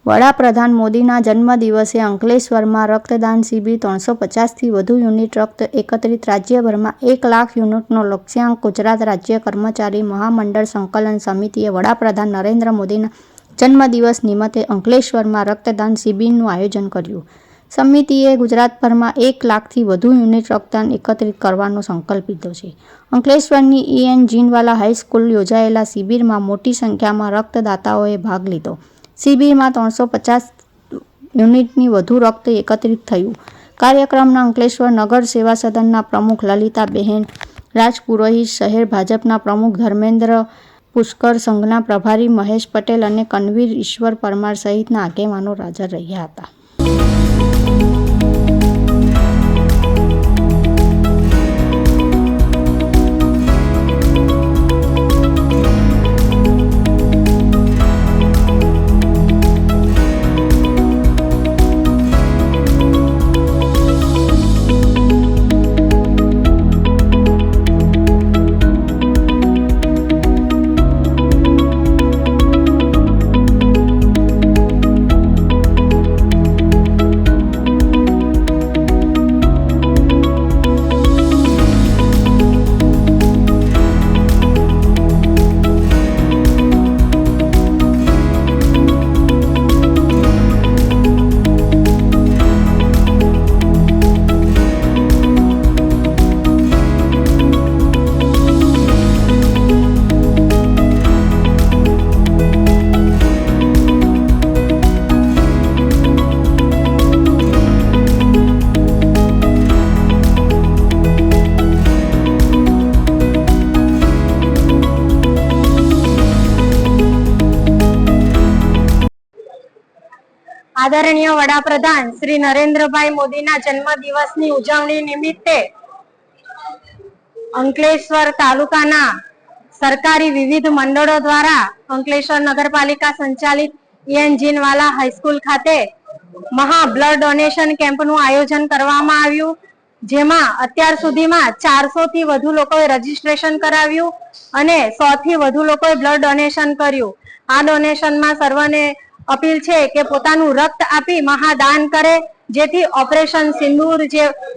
વડાપ્રધાન મોદીના જન્મદિવસે અંકલેશ્વરમાં રક્તદાન શિબિર 350થી વધુ યુનિટ રક્ત એકત્રિત રાજ્યભરમાં 1 લાખ યુનિટનો લક્ષ્યાંક ગુજરાત રાજ્ય કર્મચારી મહામંડળ સંકલન સમિતિએ વડાપ્રધાન નરેન્દ્ર મોદીના જન્મદિવસ નિમિત્તે અંકલેશ્વરમાં રક્તદાન શિબિરનું આયોજન કર્યું. સમિતિએ ગુજરાતભરમાં 1 લાખથી વધુ યુનિટ રક્તદાન એકત્રિત કરવાનો સંકલ્પ લીધો છે. અંકલેશ્વરની EN જીનવાલા હાઈસ્કૂલ યોજાયેલા શિબિરમાં મોટી સંખ્યામાં રક્તદાતાઓએ ભાગ લીધો. શિબિરમાં 350 યુનિટની વધુ રક્ત એકત્રિત થયું. કાર્યક્રમના અંકલેશ્વર નગર સેવા સદનના પ્રમુખ લલિતાબેન રાજપુરોહિત, શહેર ભાજપના પ્રમુખ ધર્મેન્દ્ર, પુષ્કર સંઘના પ્રભારી મહેશ પટેલ અને કનવીર ઈશ્વર પરમાર સહિતના આગેવાનો હાજર રહ્યા હતા. આદરણીય વડાપ્રધાન શ્રી નરેન્દ્રભાઈ મોદીના જન્મદિવસની ઉજવણી નિમિત્તે અંકલેશ્વર તાલુકાના સરકારી વિવિધ મંડળો દ્વારા અંકલેશ્વર નગરપાલિકા સંચાલિત EN જીનવાલા હાઈસ્કૂલ ખાતે મહા બ્લડ ડોનેશન કેમ્પનું આયોજન કરવામાં આવ્યું, જેમાં અત્યાર સુધીમાં 400 થી વધુ લોકોએ રજીસ્ટ્રેશન કરાવ્યું અને 100 થી વધુ લોકોએ બ્લડ ડોનેશન કર્યું. આ ડોનેશનમાં સર્વને અપીલ છે કે પોતાનું રક્ત આપી મહાદાન કરે, જેથી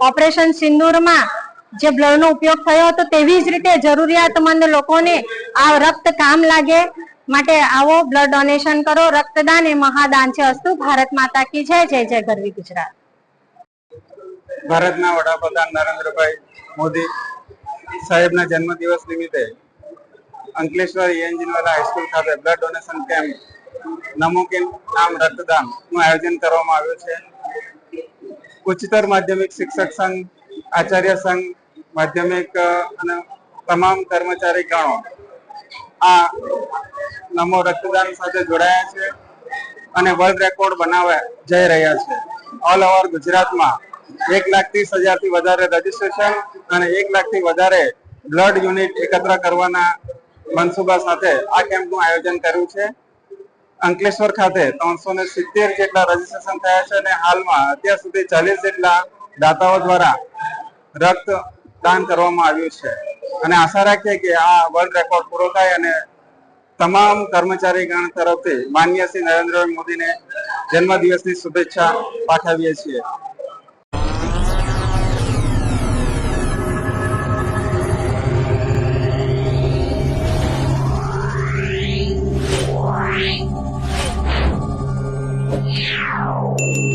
ઓપરેશન સિંદૂરમાં જે બ્લડનો ઉપયોગ થયો હતો તેવી જ રીતે જરૂરિયાતમંદ લોકોને આ રક્ત કામ લાગે. માટે આવો બ્લડ ડોનેશન કરો. રક્તદાન એ મહાદાન છે. અસ્તુ. ભારત માતા કી જય. જય જય ગરવી ગુજરાત. ભારતના વડાપ્રધાન નરેન્દ્રભાઈ મોદી સાહેબના જન્મદિવસ નિમિત્તે અંકલેશ્વર EN જીનવાલા હાઈસ્કૂલ ખાતે બ્લડ ડોનેશન કેમ્પ નમો કે નામ રક્તદાન નું આયોજન કરવામાં આવ્યું છે. ઉચ્ચતર માધ્યમિક શિક્ષક સંઘ, આચાર્ય સંઘ, માધ્યમિક અને તમામ કર્મચારી ગણો આ નમો રક્તદાન સાથે જોડાયા છે અને વર્લ્ડ રેકોર્ડ બનાવવા જઈ રહ્યા છે. ઓલ ઓવર ગુજરાતમાં 1,30,000 થી વધારે રજીસ્ટ્રેશન અને 1 લાખથી વધારે બ્લડ યુનિટ એકત્ર કરવાના મનસુબા સાથે આ કેમ્પનું આયોજન કર્યું છે. અંકલેશ્વર ખાતે 370 જેટલા રજીસ્ટ્રેશન થયા છે અને હાલમાં અત્યાર સુધી 40 જેટલા દાતાઓ દ્વારા રક્તદાન કરવામાં આવ્યું છે અને આશા રાખીએ કે આ વર્લ્ડ રેકોર્ડ પૂરો થાય અને તમામ કર્મચારી ગણ તરફથી માનનીય શ્રી નરેન્દ્રભાઈ મોદીને જન્મદિવસની શુભેચ્છા પાઠવીએ છીએ. Yeah.